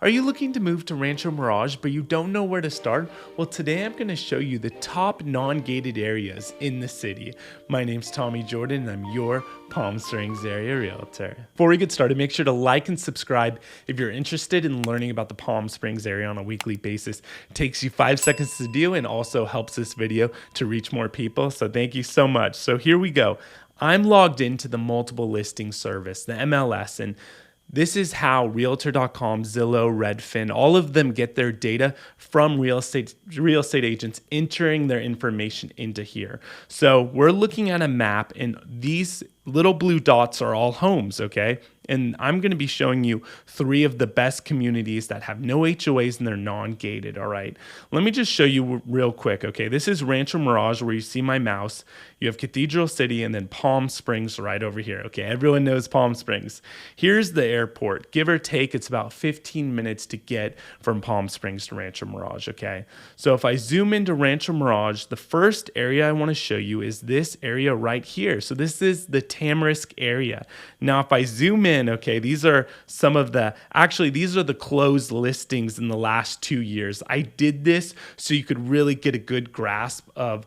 Are you looking to move to Rancho Mirage but you don't know where to start? Well, today I'm going to show you the top non-gated areas in the city. My name's Tommy Jordan and I'm your Palm Springs area realtor. Before we get started, make sure to like and subscribe if you're interested in learning about the Palm Springs area on a weekly basis. It takes you 5 seconds to do and also helps this video to reach more people. So thank you so much. So here we go. I'm logged into the multiple listing service, the MLS, and this is how Realtor.com, Zillow, Redfin, all of them get their data from real estate agents entering their information into here. So we're looking at a map and these little blue dots are all homes, okay? And I'm going to be showing you 3 of the best communities that have no HOAs and they're non-gated, all right? Let me just show you real quick, okay? This is Rancho Mirage where you see my mouse. You have Cathedral City and then Palm Springs right over here, okay? Everyone knows Palm Springs. Here's the airport. Give or take, it's about 15 minutes to get from Palm Springs to Rancho Mirage, okay? So if I zoom into Rancho Mirage, the first area I want to show you is this area right here. So this is the Tamarisk area. Now, if I zoom in, okay, these are some of the, actually, these are the closed listings in the last 2 years. I did this so you could really get a good grasp of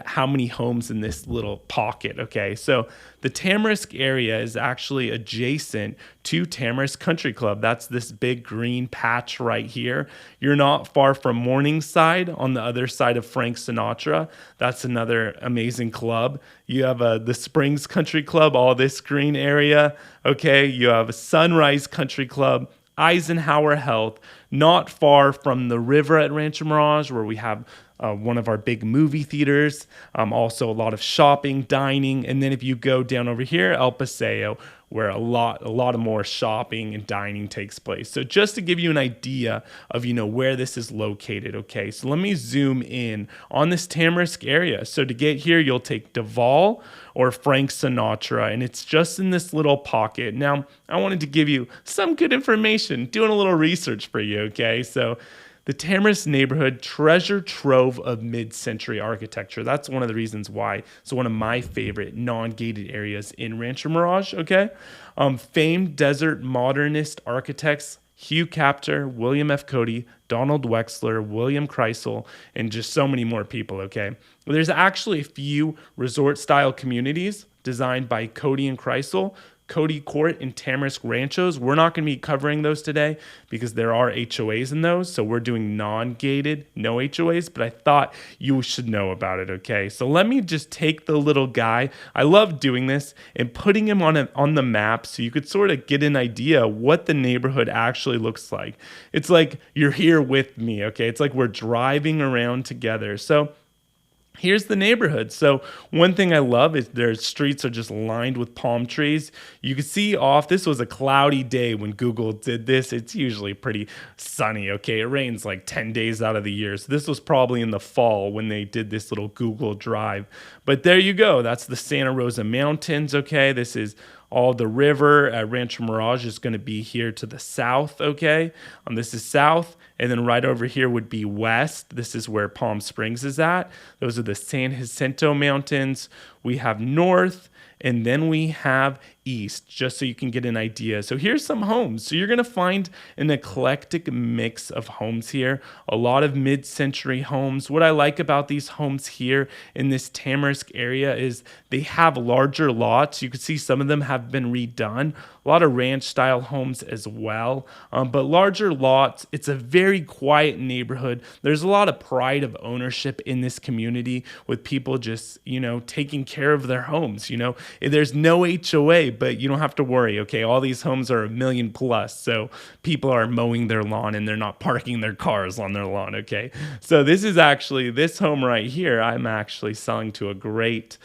how many homes in this little pocket, okay? So the Tamarisk area is actually adjacent to Tamarisk Country Club. That's this big green patch right here. You're not far from Morningside on the other side of Frank Sinatra. That's another amazing club. You have the Springs Country Club, all this green area, okay? You have Sunrise Country Club, Eisenhower Health, not far from the river at Rancho Mirage where we have one of our big movie theaters, also a lot of shopping, dining, and then if you go down over here, El Paseo, where a lot of more shopping and dining takes place. So just to give you an idea of, where this is located, okay? So let me zoom in on this Tamarisk area. So to get here, you'll take Duval or Frank Sinatra, and it's just in this little pocket. Now, I wanted to give you some good information, doing a little research for you, okay? So the Tamarisk neighborhood, treasure trove of mid-century architecture. That's one of the reasons why it's one of my favorite non-gated areas in Rancho Mirage, okay? Famed desert modernist architects, Hugh Capter, William F. Cody, Donald Wexler, William Kreisel, and just so many more people, okay? There's actually a few resort-style communities designed by Cody and Kreisel, Cody Court and Tamarisk Ranchos. We're not going to be covering those today because there are HOAs in those. So we're doing non-gated, no HOAs, but I thought you should know about it, okay? So let me just take the little guy. I love doing this and putting him on the map so you could sort of get an idea what the neighborhood actually looks like. It's like you're here with me, okay? It's like we're driving around together. So here's the neighborhood. So one thing I love is their streets are just lined with palm trees. You can see this was a cloudy day when Google did this. It's usually pretty sunny, okay? It rains like 10 days out of the year. So this was probably in the fall when they did this little Google Drive. But there you go. That's the Santa Rosa Mountains, okay? This is all the river at Rancho Mirage is going to be here to the south, okay? This is south, and then right over here would be west. This is where Palm Springs is at. Those are the San Jacinto Mountains. We have north, and then we have east, just so you can get an idea. So here's some homes. So you're going to find an eclectic mix of homes here, a lot of mid-century homes. What I like about these homes here in this Tamarisk area is they have larger lots. You can see some of them have been redone. A lot of ranch-style homes as well, but larger lots. It's a very quiet neighborhood. There's a lot of pride of ownership in this community with people just, taking care of their homes. There's no HOA, but you don't have to worry, okay? All these homes are $1 million plus, so people are mowing their lawn and they're not parking their cars on their lawn, okay? So this home right here, I'm actually selling to a great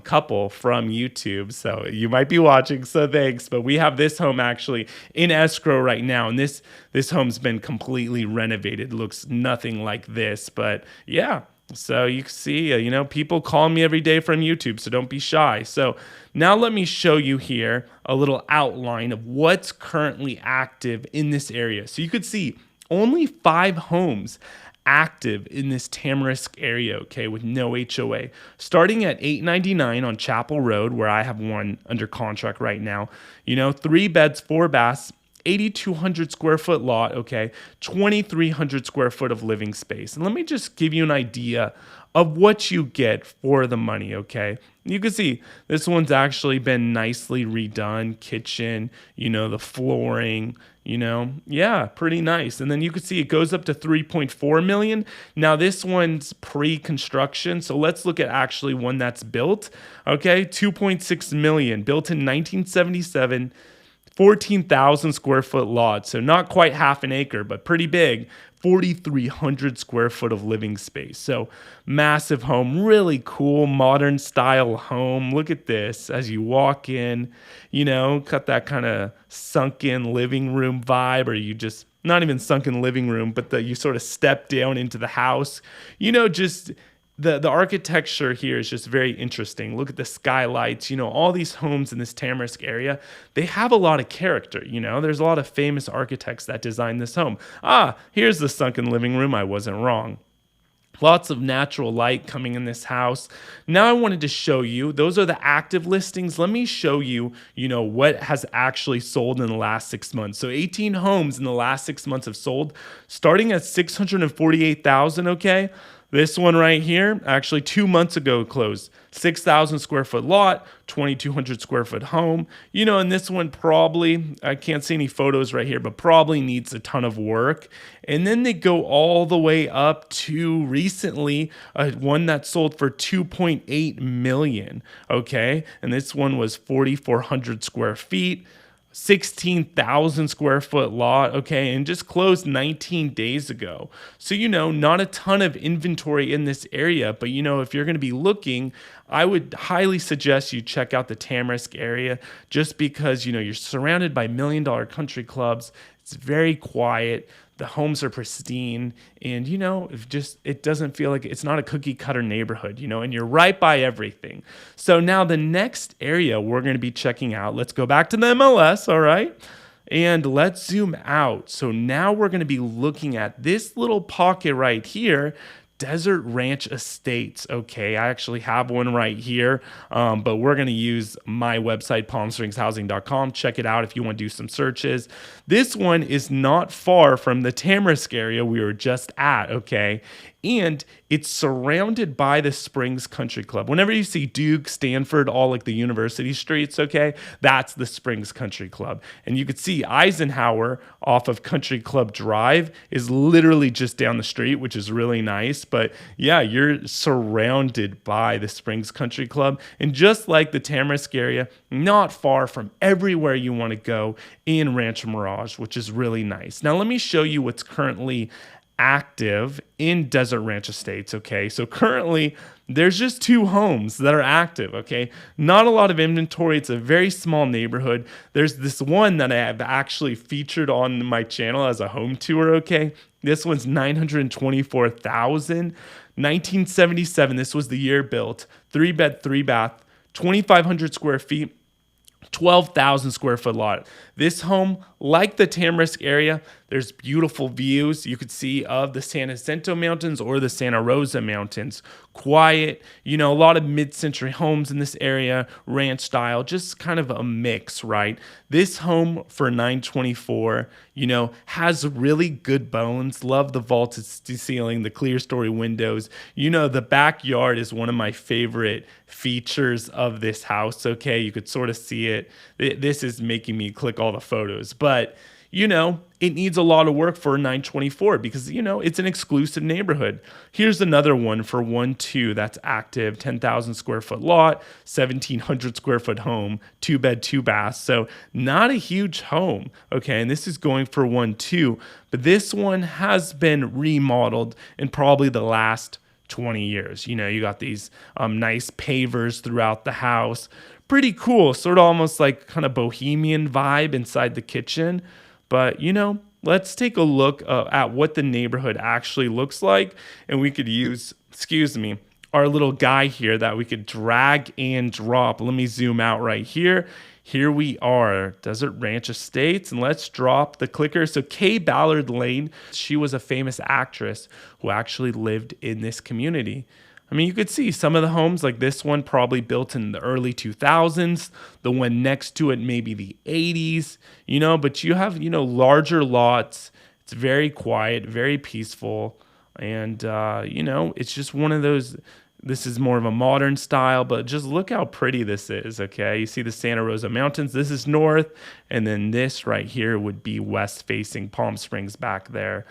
couple from YouTube, so you might be watching, so thanks. But we have this home actually in escrow right now, and this home's been completely renovated. It looks nothing like this, but yeah. So you can see, people call me every day from YouTube, so don't be shy. So now let me show you here a little outline of what's currently active in this area. So you could see only 5 homes active in this Tamarisk area, okay, with no HOA. Starting at $899 on Chapel Road, where I have one under contract right now, 3 beds, 4 baths, 8,200 square foot lot, okay, 2,300 square foot of living space. And let me just give you an idea of what you get for the money, okay? You can see this one's actually been nicely redone. Kitchen, the flooring, yeah, pretty nice. And then you can see it goes up to 3.4 million. Now this one's pre-construction, so let's look at actually one that's built, okay? 2.6 million, built in 1977. 14,000 square foot lot, so not quite half an acre, but pretty big. 4,300 square foot of living space. So massive home, really cool, modern style home. Look at this as you walk in, got that kind of sunken living room vibe, or you just, not even sunken living room, but you sort of step down into the house, just the architecture here is just very interesting. Look at the skylights, all these homes in this Tamarisk area, they have a lot of character, there's a lot of famous architects that designed this home. Here's the sunken living room. I wasn't wrong. Lots of natural light coming in this house. Now I wanted to show you, those are the active listings. Let me show you, what has actually sold in the last 6 months. So 18 homes in the last 6 months have sold, starting at 648,000, okay? This one right here, actually 2 months ago closed. 6,000 square foot lot, 2,200 square foot home. And this one probably, I can't see any photos right here, but probably needs a ton of work. And then they go all the way up to recently, one that sold for 2.8 million, okay? And this one was 4,400 square feet. 16,000 square foot lot, okay, and just closed 19 days ago. So, not a ton of inventory in this area, but, if you're going to be looking, I would highly suggest you check out the Tamarisk area just because, you're surrounded by $1 million country clubs. It's very quiet. The homes are pristine, and it doesn't feel like it's not a cookie cutter neighborhood, and you're right by everything. So now the next area we're going to be checking out, let's go back to the MLS, all right? And let's zoom out. So now we're going to be looking at this little pocket right here, Desert Ranch Estates. Okay, I actually have one right here, but we're going to use my website, palmspringshousing.com. Check it out if you want to do some searches. This one is not far from the Tamarisk area we were just at, okay? And it's surrounded by the Springs Country Club. Whenever you see Duke, Stanford, all like the university streets, okay, that's the Springs Country Club. And you could see Eisenhower off of Country Club Drive is literally just down the street, which is really nice. But yeah, you're surrounded by the Springs Country Club. And just like the Tamarisk area, not far from everywhere you want to go in Rancho Mirage, which is really nice. Now, let me show you what's currently active in Desert Ranch Estates, okay? So currently, there's just 2 homes that are active, okay? Not a lot of inventory. It's a very small neighborhood. There's this one that I have actually featured on my channel as a home tour, okay? This one's 924,000, 1977. This was the year built. 3-bed, 3-bath, 2,500 square feet. 12,000 square foot lot. This home, like the Tamarisk area, there's beautiful views you could see of the San Jacinto Mountains or the Santa Rosa Mountains. Quiet, a lot of mid-century homes in this area, ranch style, just kind of a mix, right? This home for $924, has really good bones. Love the vaulted ceiling, the clear story windows. The backyard is one of my favorite features of this house, okay? You could sort of see it. This is making me click all the photos, but it needs a lot of work for $924 because, it's an exclusive neighborhood. Here's another one for 1-2 that's active, 10,000 square foot lot, 1,700 square foot home, 2-bed, 2-bath. So not a huge home, okay? And this is going for 1-2, but this one has been remodeled in probably the last 20 years. You got these nice pavers throughout the house. Pretty cool, sort of almost like kind of bohemian vibe inside the kitchen. But, let's take a look at what the neighborhood actually looks like. And we could use, our little guy here that we could drag and drop. Let me zoom out right here. Here we are, Desert Ranch Estates, and let's drop the clicker. So Kay Ballard Lane, she was a famous actress who actually lived in this community. I mean, you could see some of the homes, like this one, probably built in the early 2000s. The one next to it, maybe the 80s, but you have, larger lots. It's very quiet, very peaceful. And, it's just one of those. This is more of a modern style, but just look how pretty this is, okay? You see the Santa Rosa Mountains. This is north, and then this right here would be west-facing Palm Springs back there.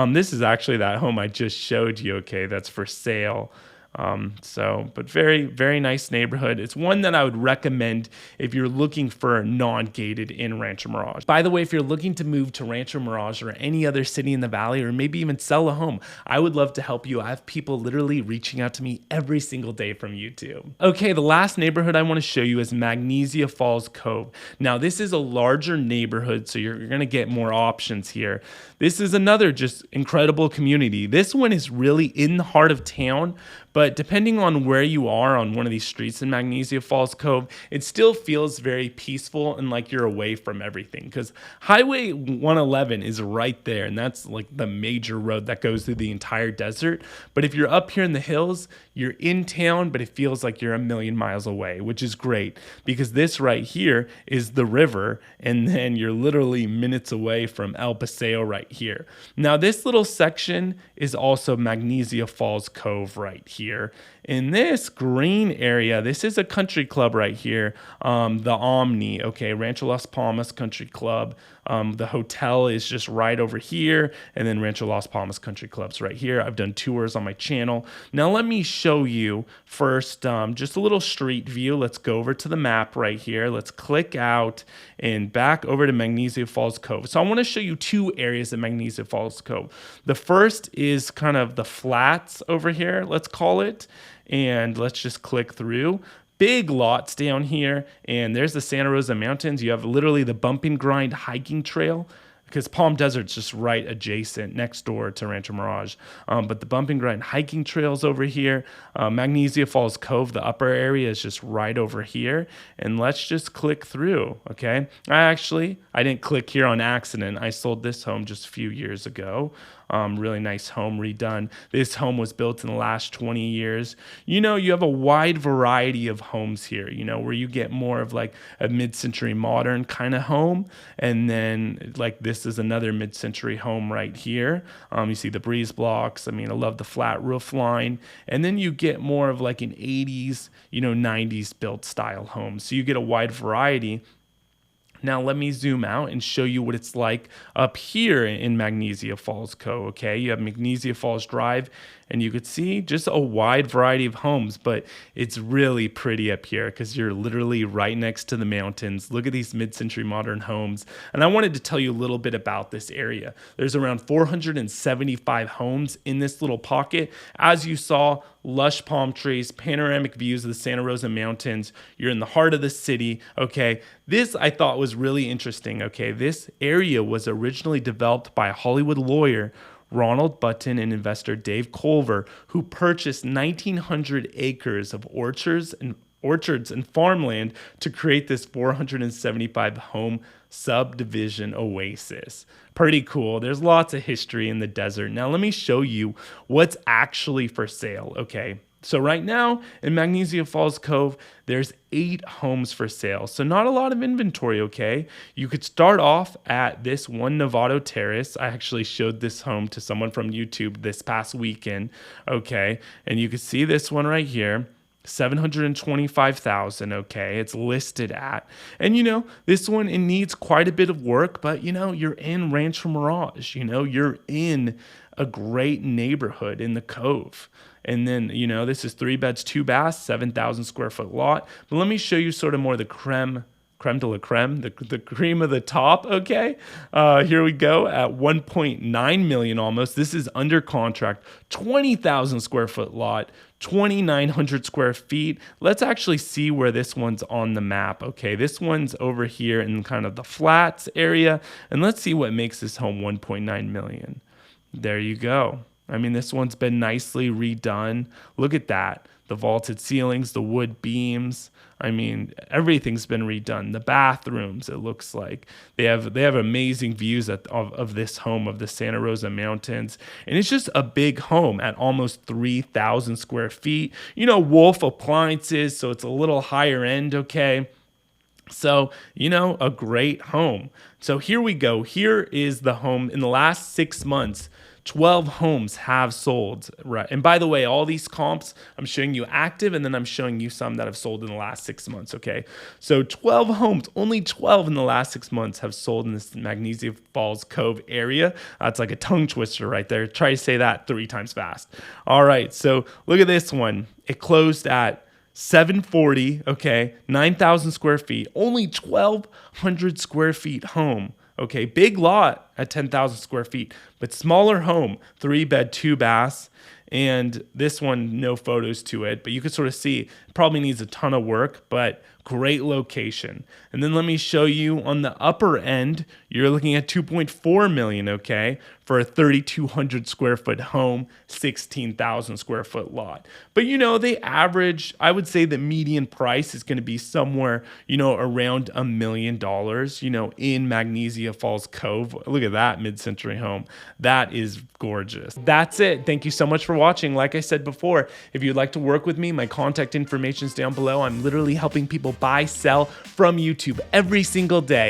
This is actually that home I just showed you, okay? That's for sale. But very, very nice neighborhood. It's one that I would recommend if you're looking for a non-gated in Rancho Mirage. By the way, if you're looking to move to Rancho Mirage or any other city in the valley, or maybe even sell a home, I would love to help you. I have people literally reaching out to me every single day from YouTube. Okay, the last neighborhood I want to show you is Magnesia Falls Cove. Now, this is a larger neighborhood, so you're going to get more options here. This is another just incredible community. This one is really in the heart of town, but depending on where you are on one of these streets in Magnesia Falls Cove, it still feels very peaceful and like you're away from everything, because Highway 111 is right there, and that's like the major road that goes through the entire desert. But if you're up here in the hills, you're in town, but it feels like you're a million miles away, which is great because this right here is the river, and then you're literally minutes away from El Paseo right here. Now, this little section is also Magnesia Falls Cove right here. In this green area, this is a country club right here, the Omni, okay, Rancho Las Palmas Country Club. The hotel is just right over here, and then Rancho Las Palmas Country Club's right here. I've done tours on my channel. Now let me show you first just a little street view. Let's go over to the map right here. Let's click out and back over to Magnesia Falls Cove. So I want to show you two areas of Magnesia Falls Cove. The first is kind of the flats over here, let's call it. And let's just click through. Big lots down here, and there's the Santa Rosa Mountains. You have literally the Bump and Grind hiking trail, because Palm Desert's just right adjacent next door to Rancho Mirage. But the Bump and Grind hiking trails over here. Magnesia Falls Cove, the upper area, is just right over here. And let's just click through, okay? I didn't click here on accident. I sold this home just a few years ago. Really nice home, redone. This home was built in the last 20 years. You have a wide variety of homes here, where you get more of like a mid-century modern kind of home. And then like this is another mid-century home right here. You see the breeze blocks. I love the flat roof line. And then you get more of like an 80s, 90s built style home. So you get a wide variety. Now let me zoom out and show you what it's like up here in Magnesia Falls Cove, okay? You have Magnesia Falls Drive, and you could see just a wide variety of homes, but it's really pretty up here because you're literally right next to the mountains. Look at these mid-century modern homes. And I wanted to tell you a little bit about this area. There's around 475 homes in this little pocket. As you saw, lush palm trees, panoramic views of the Santa Rosa Mountains. You're in the heart of the city, okay? This I thought was really interesting, okay? This area was originally developed by a Hollywood lawyer, Ronald Button, and investor Dave Culver, who purchased 1,900 acres of orchards and farmland to create this 475 home subdivision oasis. Pretty cool. There's lots of history in the desert. Now let me show you what's actually for sale, okay? So right now in Magnesia Falls Cove, there's 8 homes for sale. So not a lot of inventory, okay? You could start off at this one Novato Terrace. I actually showed this home to someone from YouTube this past weekend, okay? And you can see this one right here. $725,000, okay, it's listed at. And this one, it needs quite a bit of work, but you're in Rancho Mirage, you're in a great neighborhood in the Cove. And then, this is 3 beds, 2 baths, 7,000 square foot lot. But let me show you sort of more the creme de la creme, the cream of the top, okay? Here we go at 1.9 million almost. This is under contract, 20,000 square foot lot, 2,900 square feet. Let's actually see where this one's on the map, okay? This one's over here in kind of the flats area, and let's see what makes this home 1.9 million. There you go. I mean, this one's been nicely redone. Look at that. The vaulted ceilings, the wood beams. I mean, everything's been redone. The bathrooms, it looks like they have amazing views of this home, of the Santa Rosa Mountains, and it's just a big home at almost 3,000 square feet. You know, Wolf appliances, so it's a little higher end. Okay. So, you know, a great home. So here we go. Here is the home. In the last 6 months, 12 homes have sold. Right. And by the way, all these comps, I'm showing you active, and then I'm showing you some that have sold in the last 6 months. Okay. So 12 homes, only 12 in the last 6 months have sold in this Magnesia Falls Cove area. That's like a tongue twister right there. Try to say that 3 times fast. All right. So look at this one. It closed at 740, okay, 9,000 square feet, only 1,200 square feet home. Okay, big lot at 10,000 square feet, but smaller home, 3-bed, 2 baths. And this one, no photos to it, but you can sort of see it probably needs a ton of work, but great location. And then let me show you on the upper end, you're looking at 2.4 million, okay, for a 3,200 square foot home, 16,000 square foot lot. But you know, they average, I would say the median price is going to be somewhere, you know, around $1 million, you know, in Magnesia Falls Cove. Look at that mid-century home. That is gorgeous. That's it. Thank you so much for watching. Like I said before, if you'd like to work with me, my contact information is down below. I'm literally helping people buy, sell from YouTube every single day.